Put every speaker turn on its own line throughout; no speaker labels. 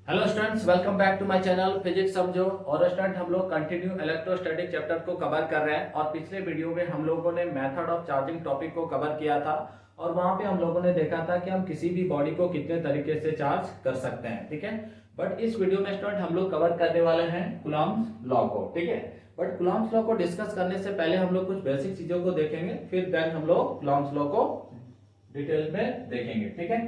Hello students, welcome back to my channel physics समझो। और student, हम लोग कंटिन्यू इलेक्ट्रोस्टैटिक चैप्टर को कवर कर रहे हैं और पिछले वीडियो में हम लोगों ने मेथड ऑफ चार्जिंग टॉपिक को कवर किया था और वहां पे हम लोगों ने देखा था कि हम किसी भी बॉडी को कितने तरीके से चार्ज कर सकते हैं। ठीक है, बट इस वीडियो में स्टूडेंट हम लोग कवर करने वाले हैं कूलॉम्स लॉ को। ठीक है, बट कूलॉम्स लॉ को डिस्कस करने से पहले हम लोग कुछ बेसिक चीजों को देखेंगे, फिर देन हम लोग कूलॉम्स लॉ को डिटेल में देखेंगे। ठीक है,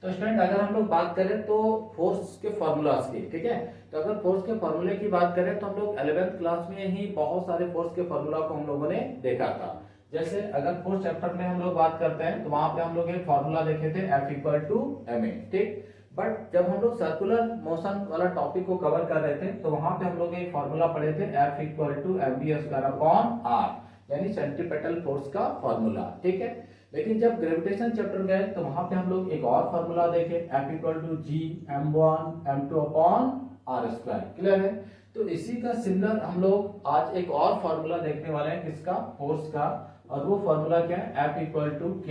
तो स्टूडेंट अगर हम लोग बात करें तो फोर्स के फॉर्मूलाज की, ठीक है, तो अगर फोर्स के फॉर्मूले की बात करें तो हम लोग 11th क्लास में ही बहुत सारे फोर्स के फॉर्मूला को हम लोगों ने देखा था। जैसे अगर फोर्स चैप्टर में हम लोग बात करते हैं तो वहां पे हम लोग एक फॉर्मूला देखे थे F इक्वल टू ma। ठीक, बट जब हम लोग सर्कुलर मोशन वाला टॉपिक को कवर कर रहे थे तो वहां पे हम लोग एक फॉर्मूला पढ़े थे F equal to mv square upon r, यानी सेंट्रीपेटल फोर्स का फॉर्मूला। ठीक है, लेकिन जब ग्रेविटेशन चैप्टर गए तो वहां पे हम लोग एक और फॉर्मूला देखे F equal to G m1 m2 upon r square. Clear है? तो इसी का सिमिलर हम लोग आज एक और फॉर्मूला देखने वाले हैं, किसका? फोर्स का। और वो फॉर्मूला क्या है? F equal to k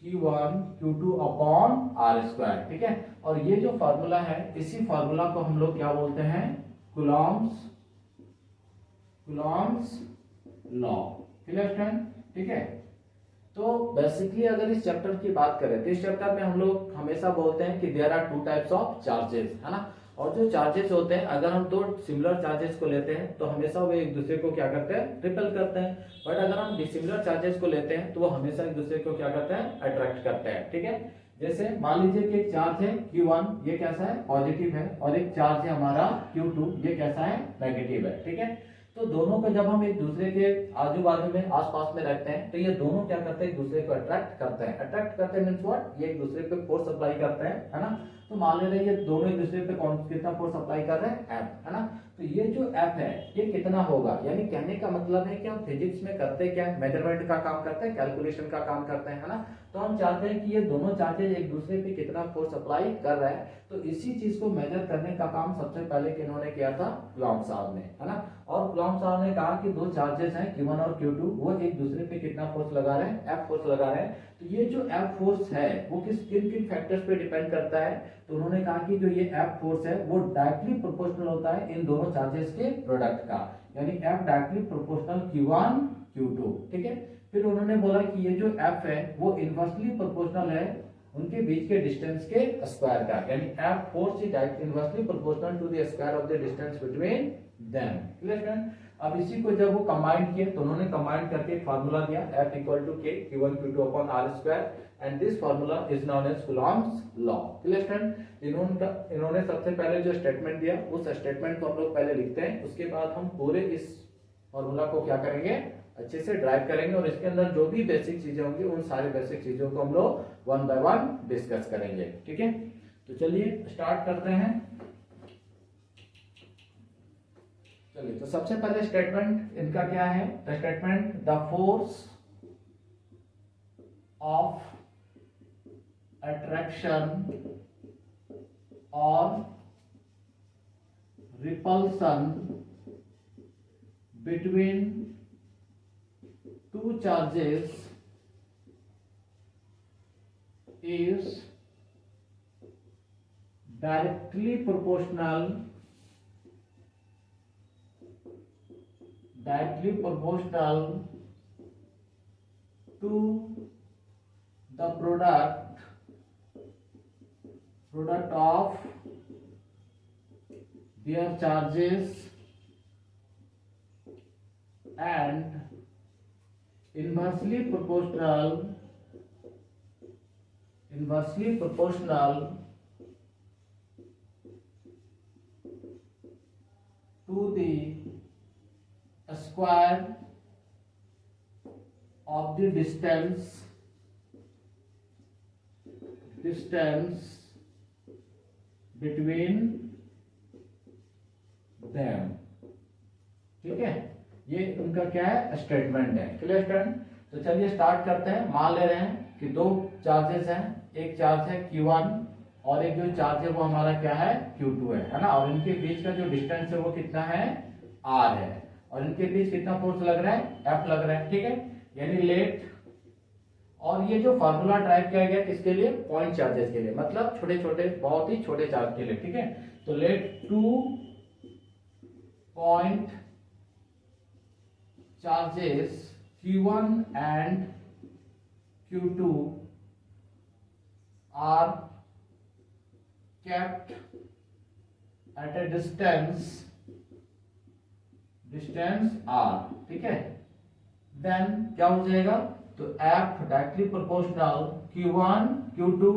q1 q2 upon r square. ठीक है, और ये जो फॉर्मूला है इसी फॉर्मूला को हम लोग क्या बोलते हैं? Coulomb's law. Clear friend? ठीक है, तो बेसिकली अगर इस चैप्टर की बात करें तो इस चैप्टर में हम लोग हमेशा बोलते हैं कि there are two types of charges, है ना। और जो चार्जेस होते हैं, अगर हम दो सिमिलर चार्जेस को लेते हैं तो हमेशा वो एक दूसरे को क्या करते हैं? रिपेल करते हैं। बट अगर हम डिसिमिलर चार्जेस को लेते हैं तो वो हमेशा एक दूसरे को क्या करते हैं? अट्रैक्ट करते हैं। ठीक है, जैसे मान लीजिए कि एक चार्ज है Q1, ये कैसा है? पॉजिटिव है, और एक चार्ज है हमारा Q2, ये कैसा है? नेगेटिव है। ठीक है, तो दोनों को जब हम एक दूसरे के आजू बाजू में आसपास में रखते हैं तो ये दोनों क्या करते हैं? एक दूसरे को अट्रैक्ट करते हैं। अट्रैक्ट करते हैं मींस व्हाट? ये एक दूसरे पे फोर्स अप्लाई करते हैं, है ना। तो मान ले रहे ये दोनों एक दूसरे पे कौन कितना फोर्स अप्लाई कर रहे हैं? F, है ना। तो ये जो F है ये कितना होगा? यानी कहने का मतलब है कि हम फिजिक्स में करते क्या? मेजरमेंट का काम करते हैं, कैलकुलेशन का काम करते हैं, है ना। तो हम चाहते हैं कि ये दोनों चार्जेस एक दूसरे पे कितना फोर्स अप्लाई कर रहा है, तो इसी चीज को मेजर करने का काम सबसे पहले किन्होंने किया था? कूलॉम साहब ने, है ना। और कूलॉम साहब ने कहा कि दो चार्जेस हैं Q1 और Q2, वो एक दूसरे पे कितना फोर्स लगा रहे हैं? F फोर्स लगा रहे हैं। तो ये जो F फोर्स है वो किन किन फैक्टर्स पे डिपेंड करता है? तो उन्होंने कहा कि जो ये F फोर्स है वो डायरेक्टली प्रोपोर्शनल होता है इन दोनों चार्जेस के प्रोडक्ट का, यानी F directly proportional Q1 Q2। ठीक है, फिर उन्होंने बोला कि ये जो F है वो इनवर्सली प्रोपोर्शनल है उनके बीच के डिस्टेंस के स्क्वायर का, यानी F force is inversely proportional to the square of the distance between them. Clear friend? अब इसी को जब वो कंबाइन किए तो उन्होंने कंबाइन करके एक फार्मूला दिया F equal to k q1 q2 upon r square, and this formula is known as Coulomb's law. Clear friend? इन्होंने सबसे पहले जो स्टेटमेंट दिया उस स्टेटमेंट को हम लोग पहले लिखते हैं, उसके बाद हम पूरे इस फार्मूला को क्या करेंगे? अच्छे से ड्राइव करेंगे, और इसके अंदर जो भी बेसिक चीजें होंगी उन सारे बेसिक चीजों को हम लोग वन बाय वन डिस्कस करेंगे। ठीक है, तो चलिए स्टार्ट करते हैं। चलिए, तो सबसे पहले स्टेटमेंट इनका क्या है? The statement, the force of attraction और repulsion between two charges is directly proportional to the product of their charges and inversely proportional to the square of the distance between them। ठीक है, ये उनका क्या है? स्टेटमेंट है। Clear student? तो चलिए स्टार्ट करते हैं। मान ले रहे हैं कि दो चार्जेस हैं, एक चार्ज है Q1 और एक जो चार्ज है वो हमारा क्या है? Q2 है ना। और इनके बीच का जो डिस्टेंस है वो कितना है? R है। और इनके बीच कितना फोर्स लग रहा है? F लग रहा है। ठीक है, यानी लेट और ये जो फार्मूला ड्राइव किया गया किसके लिए, पॉइंट चार्जेस के लिए, मतलब छोटे छोटे बहुत ही छोटे चार्ज के लिए, ठीक है। तो let 2 point charges Q1 and Q2 are kept at a distance R, ठीक है। देन क्या हो जाएगा, तो F directly proportional Q1 Q2,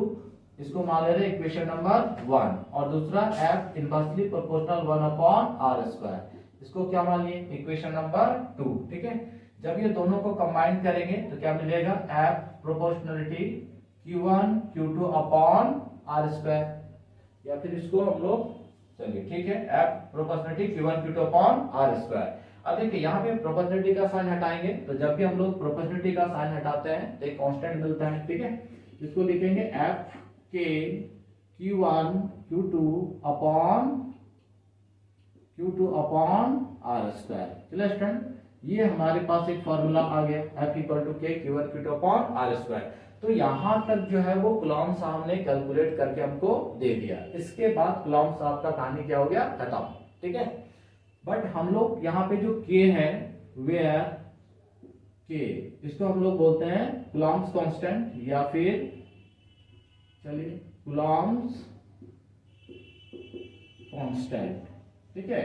इसको मान ले रहे इक्वेशन नंबर 1, और दूसरा F इनवर्सली प्रोपोर्शनल 1/r², इसको क्या मान लिए, इक्वेशन नंबर 2, ठीक है। जब ये दोनों को कंबाइन करेंगे तो क्या मिलेगा, F proportionality Q1 Q2 upon r², या फिर इसको हम लोग, चलिए ठीक है, F proportionality Q1 Q2 upon r²। अब देखिए यहाँ पे प्रोपोर्शनलिटी का साइन हटाएंगे, तो जब भी हम लोग प्रोपोर्शनलिटी का साइन हटाते हैं तो एक कांस्टेंट मिलता है, ठीक है। इसको लिखेंगे F के Q1 Q2 अपॉन r²। चलिए स्टूडेंट, ये हमारे पास एक फॉर्मूला आ गया, F इक्वल टू के Q1 Q2 अपॉन r²। तो यहां तक जो है वो कूलॉम साहब ने कैलकुलेट करके हमको दे दिया। इसके बाद कूलॉम साहब का कहानी क्या हो गया, खत्म, ठीक है। बट हम लोग यहाँ पे जो K है, वेयर K, इसको हम लोग बोलते हैं कूलॉम्स कांस्टेंट, या फिर चलिए कूलॉम्स कांस्टेंट, ठीक है।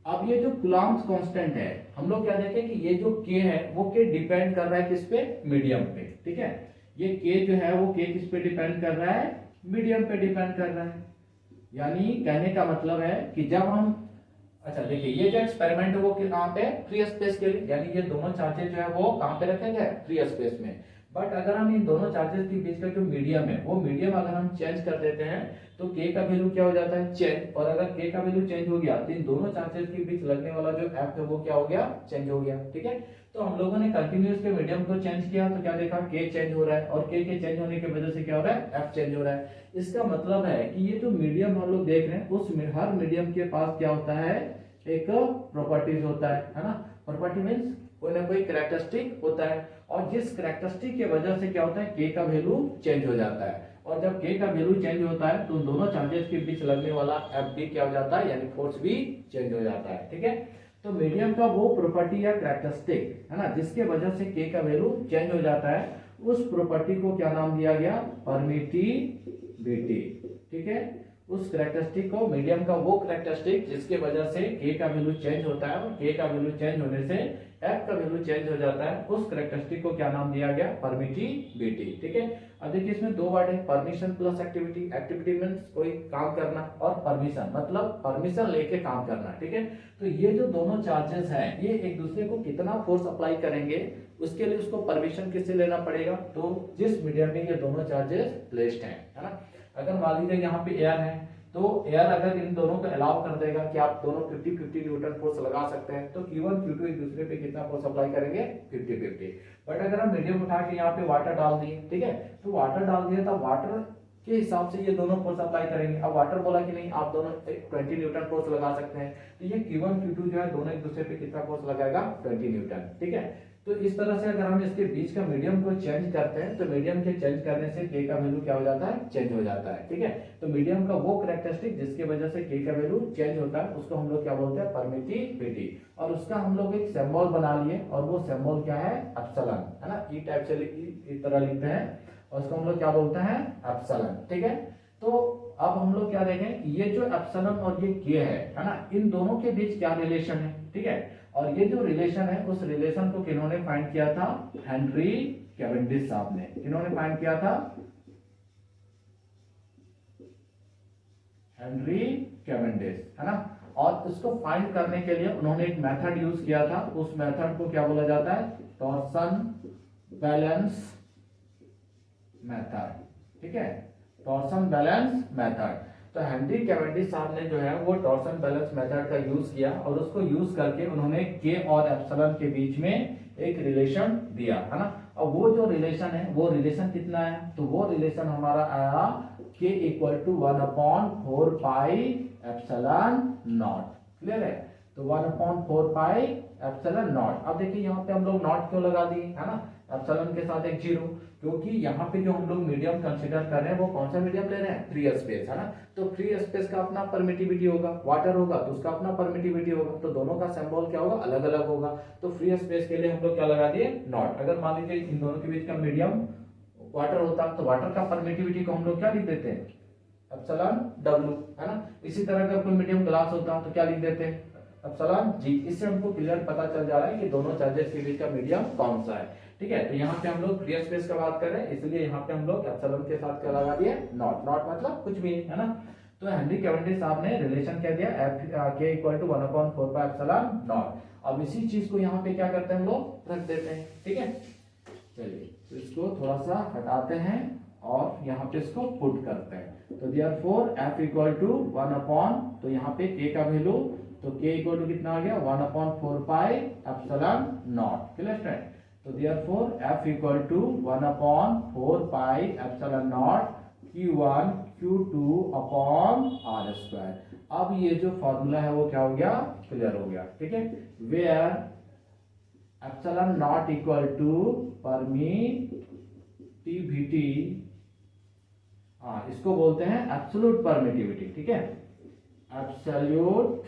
अब ये जो कूलॉम्स कांस्टेंट है, हम लोग क्या देखें कि ये जो K है वो K डिपेंड कर रहा है किस पे, मीडियम पे, ठीक है। ये K जो है वो K किस पे डिपेंड कर रहा है, मीडियम पे डिपेंड कर रहा है। यानी कहने का मतलब है कि जब हम, अच्छा देखिए, ये जो एक्सपेरिमेंट है वो कहाँ पे, फ्री स्पेस के लिए, यानी ये दोनों चार्जेस जो है वो कहाँ पे रखे गए, फ्री स्पेस में। बट अगर हम इन दोनों चार्जेस के बीच का जो मीडियम है, वो मीडियम अगर हम चेंज कर देते हैं तो K का वैल्यू क्या हो जाता है, चेंज, और अगर K का वैल्यू चेंज हो गया तो इन दोनों चार्जेस के बीच लगने वाला जो F है वो क्या हो गया, चेंज हो गया, ठीक है। तो हम लोगों ने कंटिन्यूअस के मीडियम को चेंज किया तो क्या देखा, K चेंज हो रहा है, और K के चेंज होने की वजह से क्या हो रहा है, F चेंज हो रहा है। इसका मतलब है कि ये जो मीडियम हम लोग देख रहे हैं, उस हर मीडियम के पास क्या होता है, एक प्रॉपर्टीज होता है ना। प्रॉपर्टी मींस कोई ना कोई कैरेक्टरिस्टिक होता है, और जिस कैरेक्टरिस्टिक की वजह से क्या होता है, K का वैल्यू चेंज हो जाता है, और जब K का वैल्यू चेंज होता है तो उन दोनों चार्जेस के बीच लगने वाला F भी क्या हो जाता है, यानी फोर्स भी चेंज हो जाता है, ठीक है। तो मीडियम का वो प्रॉपर्टी या कैरेक्टरिस्टिक है ना, जिसके वजह से K का वैल्यू चेंज हो जाता है, उस प्रॉपर्टी को क्या नाम दिया गया, परमिटिविटी, ठीक है। उस कैरेक्टरिस्टिक को, मीडियम का वो कैरेक्टरिस्टिक जिसके वजह से K का वैल्यू चेंज होता है, और K का वैल्यू चेंज होने से F का वैल्यू चेंज हो जाता है, उस कैरेक्टरिस्टिक को क्या नाम दिया गया, परमिटिविटी, ठीक है। अब देखिए इसमें दो वर्ड है, permission plus activity. Activity means कोई काम करना, और परमिशन मतलब परमिशन लेके काम करना, ठीक है। तो ये जो दोनों चार्जेस हैं, ये एक दूसरे को कितना फोर्स अप्लाई करेंगे, उसके लिए उसको परमिशन किससे लेना पड़ेगा, तो जिस मीडियम में ये दोनों चार्जेस प्लेस्ड हैं, है ना। अगर मान लीजिए यहाँ पे एयर है, तो एयर अगर इन दोनों को अलाउ कर देगा कि आप दोनों 50-50 न्यूटन फोर्स लगा सकते हैं, तो Q1 Q2 एक दूसरे पे कितना फोर्स अप्लाई करेंगे, 50-50। बट अगर हम मीडियम उठा के यहाँ पे वाटर डाल दिए, ठीक है, तो वाटर डाल दिया तो वाटर के हिसाब से ये दोनों फोर्स अप्लाई करेंगे। अब वाटर बोला कि नहीं, आप दोनों 20 न्यूटन फोर्स लगा सकते हैं, तो ये Q1 Q2 जो है दोनों एक दूसरे पे कितना फोर्स लगाएगा, 20 न्यूटन, ठीक है। तो इस तरह से अगर हम इसके बीच का मीडियम को चेंज करते हैं, तो मीडियम के चेंज करने से K का वैल्यू क्या हो जाता है, चेंज हो जाता है, ठीक है। तो मीडियम का वो कैरेक्टरिस्टिक जिसके वजह से K का वैल्यू चेंज होता है, उसको हम लोग क्या बोलते हैं, परमिटिविटी। और उसका हम लोग एक सिंबल बना लिए, और वो सिंबल क्या है, एप्सिलॉन, है ना। ई टाइप से इस तरह लिखते हैं, और उसको हम लोग क्या बोलते हैं, एप्सिलॉन, ठीक है। तो अब हम लोग क्या देखें, ये जो एप्सिलॉन और ये K है ना, इन दोनों के बीच क्या रिलेशन है, ठीक है। और ये जो रिलेशन है, उस रिलेशन को किन्होंने फाइंड किया था, हेनरी कैवेंडिश साहब ने। किन्होंने फाइंड किया था, हेनरी कैवेंडिश, है ना। और इसको फाइंड करने के लिए उन्होंने एक मेथड यूज किया था, उस मेथड को क्या बोला जाता है, टॉर्सन बैलेंस मेथड, ठीक है, टॉर्सन बैलेंस मेथड। तो हेनरी कैवेंडिश साहब ने जो है वो टॉर्सन बैलेंस मेथड का यूज किया, और उसको यूज करके उन्होंने K और एप्सिलॉन के बीच में एक रिलेशन दिया, है ना। और वो जो रिलेशन है, वो रिलेशन कितना है, तो वो रिलेशन हमारा आया K equal to 1/4 pi epsilon not. Clear है, तो 1/4 पाई एप्सिलॉन नॉट। अब देखिए यहाँ पे हम लोग नॉट क्यों लगा दिए, है ना, एप्सिलॉन के साथ एक 0, क्योंकि यहाँ पे जो हम लोग मीडियम कंसीडर कर रहे हैं वो कौन सा मीडियम ले रहे हैं, फ्री स्पेस, है ना। तो फ्री स्पेस का अपना परमिटिविटी होगा, वाटर होगा तो उसका अपना परमिटिविटी होगा, तो दोनों का सिंबल क्या होगा, अलग अलग होगा। तो फ्री स्पेस के लिए हम लोग क्या लगा दिए, नॉट। अगर मान लीजिए इन दोनों के बीच का मीडियम वाटर होता तो वाटर का परमिटिविटी को हम लोग क्या लिख देते हैं, एप्सिलॉन डब्ल्यू, है ना। इसी तरह का कोई मीडियम ग्लास होता तो क्या लिख देते हैं, एप्सिलॉन जी। इससे हमको क्लियर पता चल जा रहा है कि दोनों चार्जेस के बीच का मीडियम कौन सा है, ठीक है। तो यहाँ पे हम लोग फ्री स्पेस का बात कर रहे हैं, इसलिए यहाँ पे हम लोग एप्सिलॉन के साथ क्या लगा दिए, नॉट। नॉट मतलब कुछ भी, है ना। तो हेनरी कैवेंडिश साहब ने रिलेशन क्या दिया, k equal to 1/4 pi epsilon nought. अब इसी चीज को यहाँ पे क्या करते हैं हम लोग, रख देते हैं, ठीक है। चलिए तो इसको थोड़ा सा हटाते हैं और यहाँ पे इसको पुट करते हैं। तो देयरफॉर f इक्वल टू 1/, तो यहाँ पे k का वैल्यू, तो k इक्वल टू कितना आ गया, 1/4 pi epsilon not, clear student. तो therefore f equal to 1/4 pi epsilon naught q1 q2 upon r square. अब ये जो फॉर्मूला है वो क्या हो गया, क्लियर हो गया, ठीक है। Where epsilon not equal to permittivity, इसको बोलते हैं एब्सोल्यूट परमिटिविटी, ठीक है। एब्सोल्यूट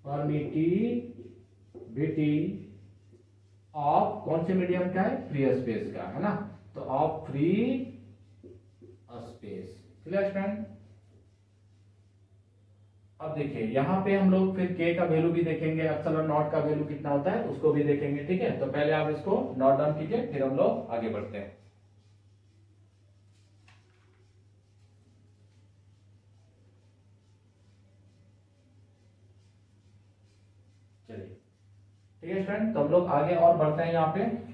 परमिटिविटी ऑफ कौन से मीडियम का है, फ्री स्पेस का, है ना। तो of free space, clear student. अब देखिए यहाँ पे हम लोग फिर k का वैल्यू भी देखेंगे, एप्सिलॉन नॉट का वैल्यू कितना होता है उसको भी देखेंगे, ठीक है। तो पहले आप इसको नोट डाउन कीजिए, फिर हम लोग आगे बढ़ते हैं। चलिए ठीक है स्टूडेंट, तो हम लोग आगे और बढ़ते हैं यहाँ पे।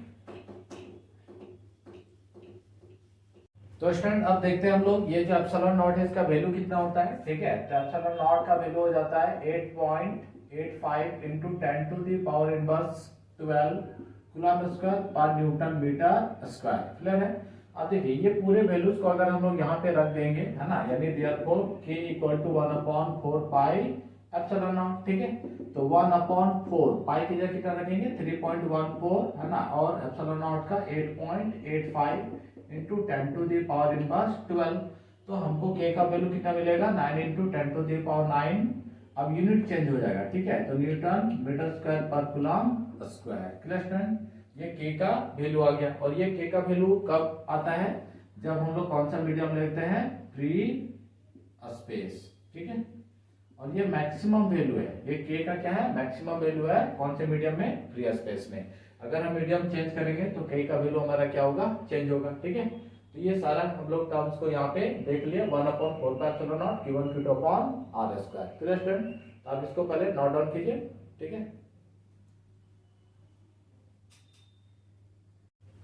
तो स्टूडेंट अब देखते हैं हम लोग ये जो एप्सिलॉन नॉट है इसका वैल्यू कितना होता है, ठीक है। तो एप्सिलॉन नॉट का वैल्यू हो जाता है 8.85 into 10 to the power inverse 12 coulomb square per newton metre square, clear है। अब देखिए ये पूरे वैल्यूज को अगर हम लोग यहाँ पे रख देंगे, है ना, यानी therefore k equal to 1/4 pi epsilon naught, ठीक है। तो 1/4 पाई की जगह कितना रखेंगे 3.14, है ना, और एप्सिलॉन नॉट का 8.85 into 10 to the power inverse 12। तो हमको k का वैल्यू कितना मिलेगा 9 इंटू 10 टू द पावर 9। अब यूनिट चेंज हो जाएगा, ठीक है। तो न्यूटन मीटर स्क्वायर पर कूलम स्क्वायर, क्लियर स्टूडेंट। ये k का वैल्यू आ गया। और ये k का वैल्यू कब आता है, जब हम लोग कौन सा मीडियम लेते हैं, फ्री स्पेस, ठीक है। और ये मैक्सिमम वैल्यू है, ये k का क्या है, मैक्सिमम वैल्यू है कौन से मीडियम में, फ्री स्पेस में। अगर हम मीडियम चेंज करेंगे तो k का वैल्यू हमारा क्या होगा, चेंज होगा, ठीक है। तो ये सारा हम लोग टर्म्स को यहाँ पे देख लिए, 1/4 pi epsilon naught q1 q2 upon r square, clear student. तो आप इसको पहले नोट डाउन कीजिए, ठीक है।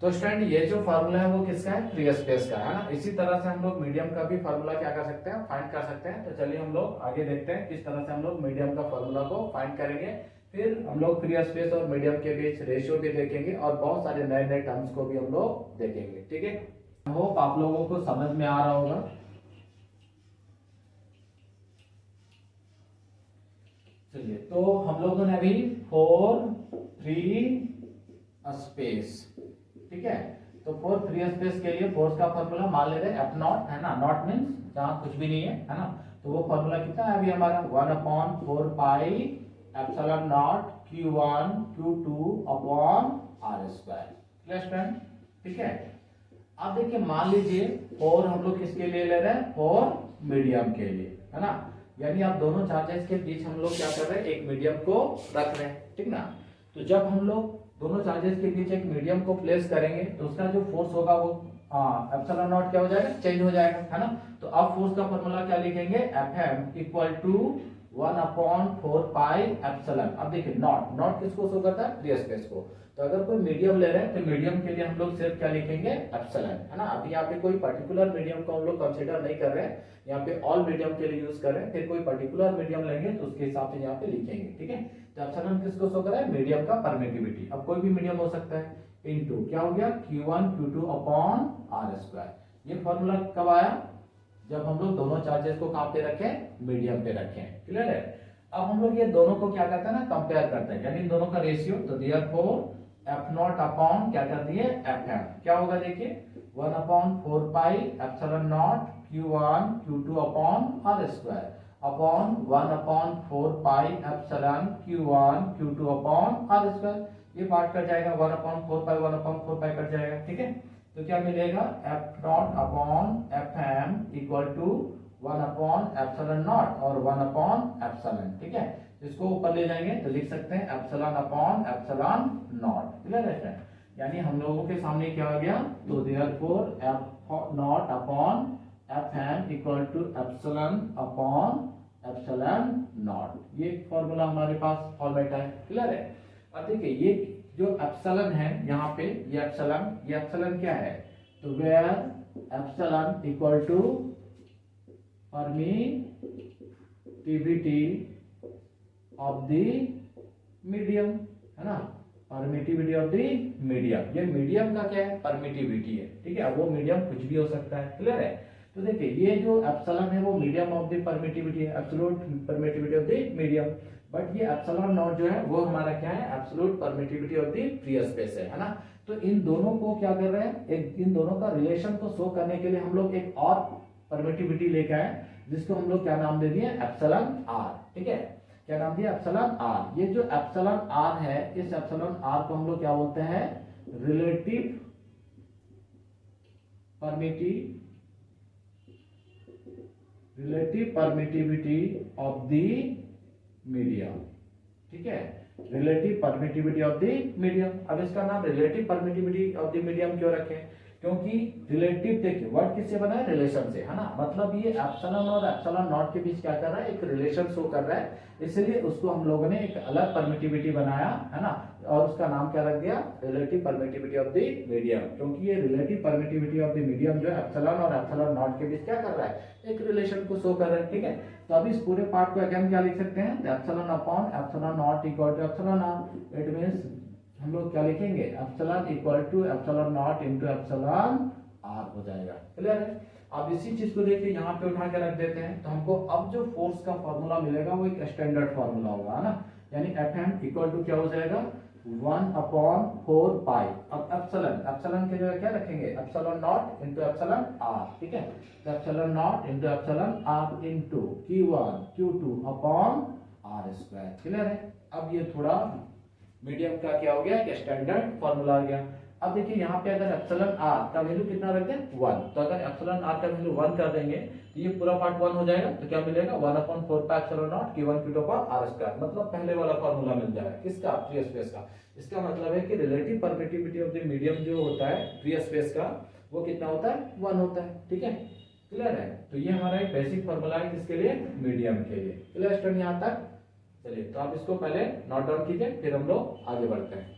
तो स्टूडेंट ये जो फार्मूला है वो किसका है, फ्री स्पेस का, है ना। इसी तरह से हम लोग मीडियम का भी फार्मूला क्या कर सकते हैं, फाइंड कर सकते हैं। तो चलिए हम लोग आगे देखते हैं किस तरह से हम लोग मीडियम का फार्मूला को फाइंड करेंगे। फिर हम लोग फ्री स्पेस और मीडियम के बीच रेशियो भी देखेंगे और बहुत सारे नए नए टर्म्स को भी हम लोग देखेंगे, ठीक है। होप आप लोगों को समझ में आ रहा होगा। चलिए तो हम लोगों ने अभी फॉर फ्री स्पेस, ठीक है। तो फॉर फ्री स्पेस के लिए फोर्स का फॉर्मूला मान ले रहे हैं एफ नॉट, है ना। नॉट मींस जहां कुछ भी नहीं है, है ना। तो वो फॉर्मूला कितना है अभी हमारा 1/4 pi epsilon naught q1 q2 upon r square, clear student, ठीक है। अब देखिए मान लीजिए फॉर हम लोग किसके लिए ले रहे हैं, फॉर मीडियम के लिए, है ना। यानी आप दोनों चार्जेस के बीच हम लोग क्या कर रहे हैं, एक मीडियम को रख रहे हैं, ठीक ना। तो जब हम लोग दोनों चार्जेस के बीच एक मीडियम को प्लेस करेंगे तो उसका जो फोर्स होगा वो एप्सिलॉन नॉट क्या हो जाएगा, चेंज हो जाएगा, है ना। तो अब फोर्स का फॉर्मूला क्या लिखेंगे, Fm equal to 1/4 pi epsilon. अब देखिए नॉट, नॉट किसको शो करता है, फ्री स्पेस को। तो अगर कोई मीडियम ले रहे हैं तो मीडियम के लिए हम लोग सिर्फ क्या लिखेंगे, एप्सिलॉन, है ना। अभी यहाँ पे कोई पर्टिकुलर मीडियम को हम लोग कंसीडर नहीं कर रहे हैं, यहाँ पे ऑल मीडियम के लिए यूज कर रहे हैं। फिर कोई पर्टिकुलर मीडियम लेंगे तो उसके हिसाब से यहाँ पे लिखेंगे, ठीक है। तो एप्सिलॉन किसको शो कर रहा है, मीडियम का परमिटिविटी। अब कोई भी मीडियम हो सकता है, इनटू क्या हो गया q1 q2 upon r square. ये फॉर्मूला कब आया, जब हम लोग दोनों चार्जेस को कहां पे रखें, मीडियम पे रखें, क्लियर है। अब हम लोग ये दोनों को क्या करते हैं ना, कंपेयर करते हैं, यानी इन दोनों का रेशियो। तो देयरफॉर एफ नॉट अपॉन क्या कर दिए एफ एम, क्या होगा देखिए 1/4 pi epsilon naught Q1 Q2 upon R square upon 1/4 pi epsilon Q1 Q2 upon R square. ये पार्ट कट जाएगा 1/4 पाई 1/4 पाई कट जाएगा, ठीक है। तो क्या मिलेगा F naught upon F M equal to 1/एप्सिलॉन नॉट और 1/एप्सिलॉन, ठीक है। इसको ऊपर ले जाएंगे तो लिख सकते हैं epsilon upon epsilon not, clear है। यानी हम लोगों के सामने क्या आ गया, तो therefore F naught upon F M equal to epsilon upon epsilon naught. ये फॉर्मूला हमारे पास फॉर्मेट है, क्लियर है। अब देखिए ये जो एप्सिलॉन है यहाँ पे, ये एप्सिलॉन क्या है, तो where epsilon equal to permittivity of the medium, है ना, परमिटिविटी ऑफ द मीडियम। ये मीडियम का क्या है, परमिटिविटी है, ठीक है। वो मीडियम कुछ भी हो सकता है, क्लियर है। तो देखिए ये जो एप्सिलॉन है वो मीडियम ऑफ द परमिटिविटी है, absolute permittivity of the medium. But ये एप्सिलॉन नॉट जो है वो हमारा क्या है, absolute permittivity of the free space है ना। तो इन दोनों को क्या कर रहे हैं, इन दोनों का रिलेशन को शो करने के लिए हम लोग एक और परमिटिविटी लेके आए, जिसको हम लोग क्या नाम दे दिए, एप्सिलॉन आर, ठीक है। क्या नाम दिया, एप्सिलॉन आर। ये जो एप्सिलॉन आर है, इस एप्सिलॉन आर को हम लोग क्या बोलते हैं, relative permittivity of the medium, ठीक है, relative permittivity of the medium. अब इसका नाम relative permittivity of the medium क्यों रखें, क्योंकि रिलेटिव देखिए वर्ड किससे बना है, रिलेशन से, है ना। मतलब ये एप्सिलॉन और एप्सिलॉन नॉट के बीच क्या कर रहा है, एक रिलेशन शो कर रहा है, इसलिए उसको हम लोगों ने एक अलग परमिटिविटी बनाया, है ना, और उसका नाम क्या रख दिया, relative permittivity of the medium. क्योंकि ये relative permittivity of the medium जो है एप्सिलॉन और एप्सिलॉन नॉट के बीच क्या कर रहा है, एक रिलेशन को शो कर रहा है, ठीक है। तो अभी इस पूरे पार्ट को अगेन क्या लिख सकते हैं, epsilon upon epsilon not equal to epsilon R. It means हम लोग क्या लिखेंगे, epsilon equal to epsilon naught into epsilon R हो जाएगा, क्लियर है। अब इसी चीज को देखिए यहाँ पे उठा के रख देते हैं, तो हमको अब जो फोर्स का फॉर्मूला मिलेगा वो एक स्टैंडर्ड फॉर्मूला होगा, है ना। यानी एफ एम इक्वल टू क्या हो जाएगा, 1/4 पाई। अब एप्सिलॉन के जगह क्या रखेंगे, epsilon naught into epsilon R, ठीक है। तो epsilon naught into epsilon R into Q1 Q2 upon R square, clear है। अब ये थोड़ा मीडियम का क्या हो गया, स्टैंडर्ड फॉर्मूला आ गया। अब देखिए यहाँ पे अगर एप्सिलॉन आर का वैल्यू कितना रखते हैं 1, तो अगर एप्सिलॉन आर का वैल्यू 1 कर देंगे तो ये पूरा पार्ट 1 हो जाएगा। तो क्या मिलेगा 1/4 pi epsilon naught Q1 Q2 upon R square, मतलब पहले वाला फॉर्मूला मिल जाएगा, किसका, फ्री स्पेस का। इसका मतलब है कि relative permittivity of the medium जो होता है फ्री स्पेस का, वो कितना होता है, 1 होता है, ठीक है, क्लियर है। तो ये हमारा एक बेसिक फॉर्मूला है किसके लिए, मीडियम के लिए, क्लियर स्टूडेंट यहाँ तक। चलिए तो आप इसको पहले नोट डाउन कीजिए, फिर हम लोग आगे बढ़ते हैं।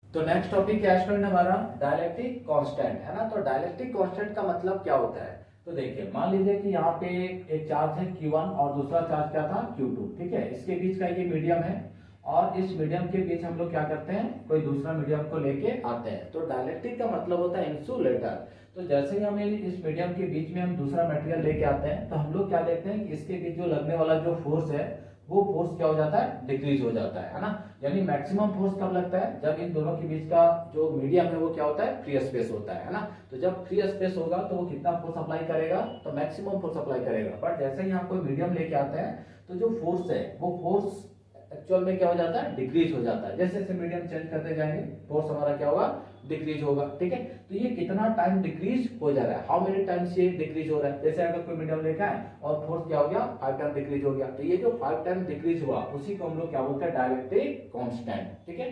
तो नेक्स्ट टॉपिक क्या स्टूडेंट हमारा, डायलेक्ट्रिक कांस्टेंट, है ना। तो डायलेक्ट्रिक कांस्टेंट का मतलब क्या होता है, तो देखिए मान लीजिए कि यहाँ पे एक चार्ज है Q1 और दूसरा चार्ज क्या था Q2, ठीक है। इसके बीच का ये मीडियम है और इस मीडियम के बीच हम लोग क्या करते हैं, कोई दूसरा मीडियम को लेके आते हैं। तो डायलेक्ट्रिक का मतलब होता है इंसुलेटर। तो जैसे ही हम इस मीडियम के बीच में हम दूसरा मटेरियल लेके आते हैं, तो हम लोग क्या देखते हैं कि इसके बीच जो लगने वाला जो फोर्स है वो फोर्स क्या हो जाता है, डिक्रीज हो जाता है ना। यानी मैक्सिमम फोर्स कब लगता है, जब इन दोनों के बीच का जो मीडियम है वो क्या होता है, फ्री स्पेस होता है ना। तो जब फ्री स्पेस होगा तो वो कितना फोर्स अप्लाई करेगा, तो मैक्सिमम फोर्स अप्लाई करेगा। बट जैसे ही यहाँ कोई मीडियम लेके आते हैं तो जो फोर्स है वो फोर्स एक्चुअल में क्या हो जाता है, डिक्रीज हो जाता है। जैसे जैसे मीडियम चेंज करते जाएंगे फोर्स हमारा क्या होगा, डिक्रीज होगा, ठीक है। तो ये कितना टाइम डिक्रीज हो जा रहा है, हाउ मेनी टाइम्स ये डिक्रीज हो रहा है। जैसे अगर कोई मीडियम लेके आए और फोर्स क्या हो गया, 5 टाइम डिक्रीज हो गया, तो ये जो 5 टाइम डिक्रीज हुआ उसी को हम लोग क्या बोलते हैं, डायलेक्ट्रिक कांस्टेंट, ठीक है।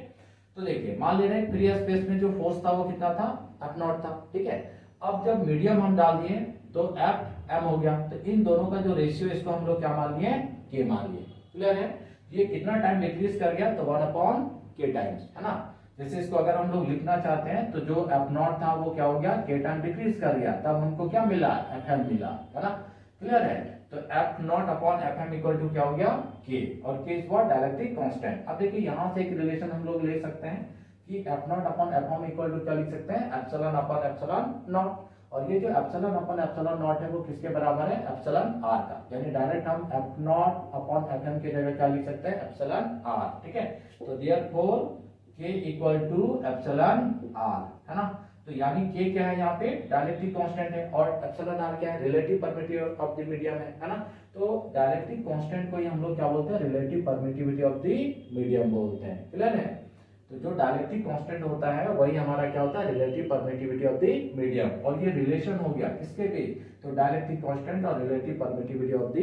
तो देखिए मान ले रहे हैं फ्री स्पेस में जो फोर्स था वो कितना था, F नॉट था, ठीक है। अब जब मीडियम हम डाल दिए तो F M हो गया, तो इन दोनों का जो रेशियो इसको हम लोग क्या मान लिए, K मान लिए, क्लियर है। ये कितना टाइम डिक्रीज कर गया, तो 1/K टाइम्स, है ना। जैसे इसको अगर हम लोग लिखना चाहते हैं तो जो F नॉट था वो क्या हो गया, K टाइम डिक्रीज कर गया, तब हमको क्या मिला, FM मिला, है ना, क्लियर है। तो F naught upon FM equal to क्या हो गया, K, और K is what, dielectric constant. अब देखिए यहाँ से एक रिलेशन हम लोग ले सकते हैं कि F naught upon FM equal to क्या लिख सकते हैं, एप्सिलॉन अपॉन एप्सिलॉन नॉट। और ये जो एप्सिलॉन अपॉन एप्सिलॉन नॉट है वो किसके बराबर है, एप्सिलॉन आर का। यानी डायरेक्ट हम F नॉट अपॉन FM की जगह क्या लिख सकते हैं, एप्सिलॉन आर, ठीक है। तो therefore K equal to epsilon R, है ना। तो यानी K क्या है यहाँ पे, डाइलेक्ट्रिक कांस्टेंट है, और एप्सिलॉन R क्या है, relative permittivity of the medium है ना। तो डाइलेक्ट्रिक कांस्टेंट को ही हम लोग क्या बोलते हैं, relative permittivity of the medium बोलते हैं, क्लियर है। तो जो डाइलेक्ट्रिक कांस्टेंट होता है वही हमारा क्या होता है, relative permittivity of the medium. और ये रिलेशन हो गया किसके बीच, तो डाइलेक्ट्रिक कांस्टेंट और relative permittivity of the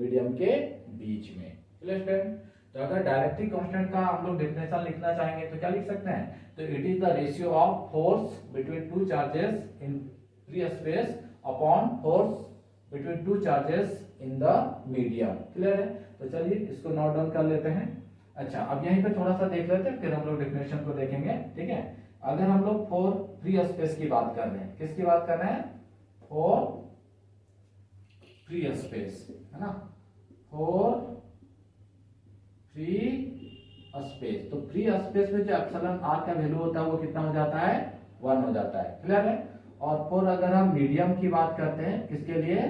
medium के बीच में, क्लियर स्टूडेंट। तो अगर डाइलेक्ट्रिक कांस्टेंट का हम लोग डेफिनेशन लिखना चाहेंगे तो क्या लिख सकते हैं, तो it is the ratio of force between two charges in free space upon force between two charges in the medium, clear है। तो चलिए इसको नोट डाउन कर लेते हैं। अच्छा, अब यहीं पे थोड़ा सा देख लेते हैं, फिर हम लोग डेफिनेशन को देखेंगे, ठीक है। अगर हम लोग फॉर फ्री स्पेस की बात कर रहे हैं, किसकी बात कर रहे हैं, फॉर फ्री स्पेस, है ना, फॉर फ्री स्पेस। तो फ्री स्पेस में जो एप्सिलॉन आर का वैल्यू होता है वो कितना हो जाता है, 1 हो जाता है, क्लियर है। और फॉर अगर हम मीडियम की बात करते हैं, किसके लिए,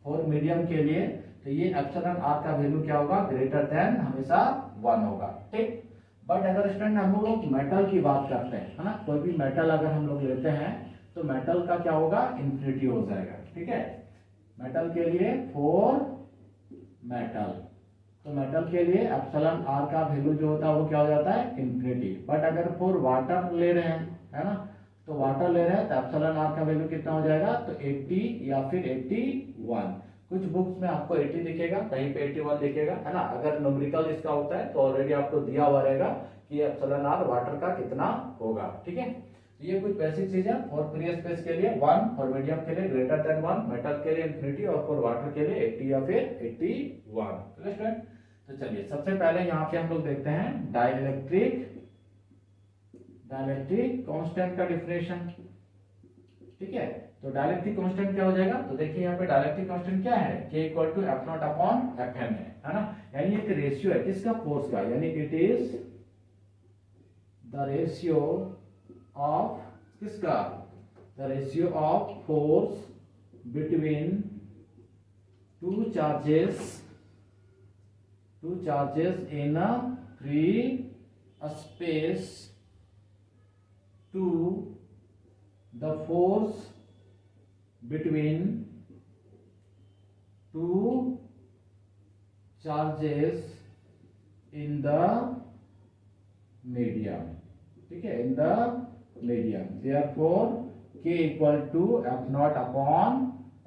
फॉर मीडियम के लिए, तो ये एप्सिलॉन आर का वैल्यू क्या होगा, ग्रेटर देन हमेशा 1 होगा, ठीक। बट अगर स्टूडेंट हम लोग मेटल की बात करते हैं, है ना, कोई भी मेटल अगर हम लोग लेते हैं तो मेटल का क्या होगा, इन्फिनिटी हो जाएगा, ठीक है। मेटल के लिए फॉर मेटल, तो मेटल के लिए एप्सिलॉन आर का वैल्यू जो होता है वो क्या हो जाता है, इन्फिनिटी। बट अगर फॉर वाटर ले रहे हैं, है ना, तो वाटर ले रहे हैं तो एप्सिलॉन आर का वैल्यू कितना हो जाएगा, तो 80 या फिर 81। कुछ बुक्स में आपको 80 दिखेगा, कहीं पे 81 दिखेगा, है ना। अगर न्यूमेरिकल इसका होता है तो ऑलरेडी आपको दिया हुआ रहेगा कि एप्सिलॉन आर वाटर का कितना होगा, ठीक है। तो ये कुछ बेसिक चीज है। फॉर फ्री स्पेस के लिए 1, फॉर मीडियम के लिए ग्रेटर देन 1, मेटल के लिए इन्फिनिटी, और फॉर वाटर के लिए 80 या फिर 81, क्लियर स्टूडेंट। तो चलिए सबसे पहले यहाँ पे हम लोग देखते हैं डाइलेक्ट्रिक कांस्टेंट का डिफिनेशन, ठीक है। तो डाइलेक्ट्रिक कांस्टेंट क्या हो जाएगा, तो देखिए यहाँ पे डाइलेक्ट्रिक कांस्टेंट क्या है, K equal to F naught upon F N है ना। यानी एक रेशियो है किसका, फोर्स का, यानी it is the ratio of किसका, the ratio of force between two charges in a free space to the force between two charges in the medium, ठीक है, in the medium। therefore K equal to F naught upon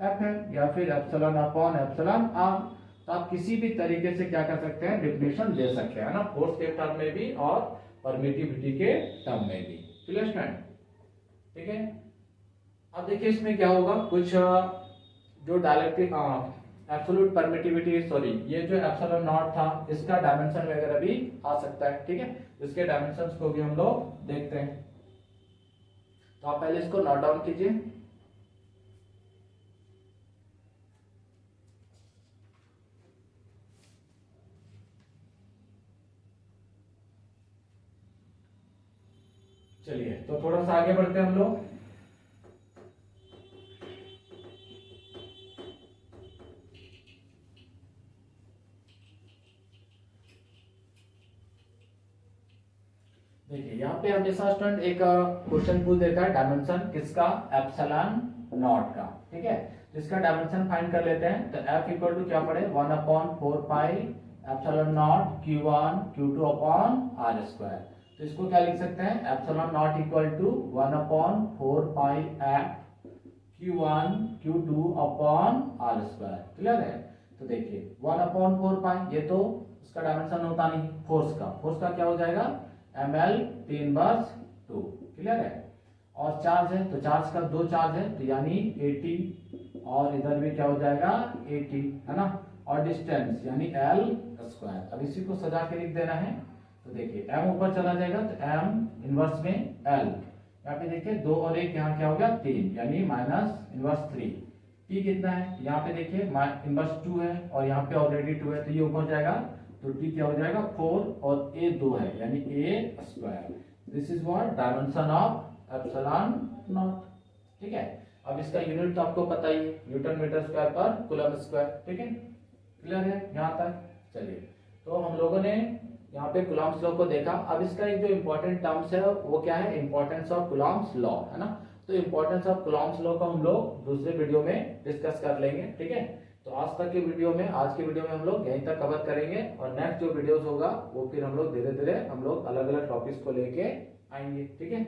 F N या फिर epsilon upon epsilon R. तो आप किसी भी तरीके से क्या कर सकते हैं, डेफिनेशन दे सकते हैं ना, फोर्स के टर्म में भी और परमिटिविटी के टर्म में भी, क्लियर स्टूडेंट, ठीक है। अब देखिए इसमें क्या होगा, कुछ जो डाइलेक्ट्रिक एब्सोल्यूट परमिटिविटी, सॉरी, ये जो एप्सिलॉन नॉट था इसका डायमेंशन वगैरह भी आ सकता है, ठीक है। इसके डायमेंशंस को भी हम लोग देखते हैं। तो आप पहले इसको नोट डाउन कीजिए। चलिए तो थोड़ा सा आगे बढ़ते हैं हम लोग। देखिए यहाँ पे हमेशा स्टूडेंट एक क्वेश्चन पूछ देता है डायमेंशन किसका, एप्सिलॉन नॉट का, ठीक है। तो इसका डायमेंशन फाइंड कर लेते हैं। तो F इक्वल टू क्या पड़े, 1/4 pi epsilon naught Q1 Q2 upon R square. तो इसको क्या लिख सकते हैं, epsilon not equal to 1/4 pi F Q1 Q2 upon R square, clear है। तो देखिए 1/4 पाई, ये तो इसका डायमेंशन होता नहीं फोर्स का क्या हो जाएगा, ml 3/2, क्लियर है। और चार्ज है, तो चार्ज का 2 चार्ज है, तो यानी 80, और इधर भी क्या हो जाएगा 80, है ना। और डिस्टेंस यानी l स्क्वायर। अब इसी को सजा के लिख देना है। तो देखिए m ऊपर चला जाएगा तो m इनवर्स में l, यहाँ पे देखिए 2 और 1 यहाँ क्या हो गया 3, यानी -(-3). t कितना है, यहाँ पे देखिए इनवर्स 2 है और यहाँ पे ऑलरेडी 2 है, तो ये ऊपर जाएगा, तो t क्या हो जाएगा 4, और a 2 है यानी a square. This is what dimension of epsilon naught, ठीक है। अब इसका यूनिट तो आपको पता ही है, न्यूटन मीटर स्क्वायर पर कूलम स्क्वायर, ठीक है, क्लियर है यहाँ तक। चलिए तो हम लोगों ने यहाँ पे कुलॉम्स लॉ को देखा। अब इसका एक जो इम्पोर्टेंट टर्म्स है वो क्या है, इंपॉर्टेंस ऑफ कुलॉम्स लॉ, है ना। तो इंपॉर्टेंस ऑफ कुलॉम्स लॉ को हम लोग दूसरे वीडियो में डिस्कस कर लेंगे, ठीक है। तो आज के वीडियो में हम लोग यहीं तक कवर करेंगे, और नेक्स्ट जो वीडियोस होगा वो फिर हम लोग धीरे धीरे हम लोग अलग अलग टॉपिक्स को लेके आएंगे, ठीक है।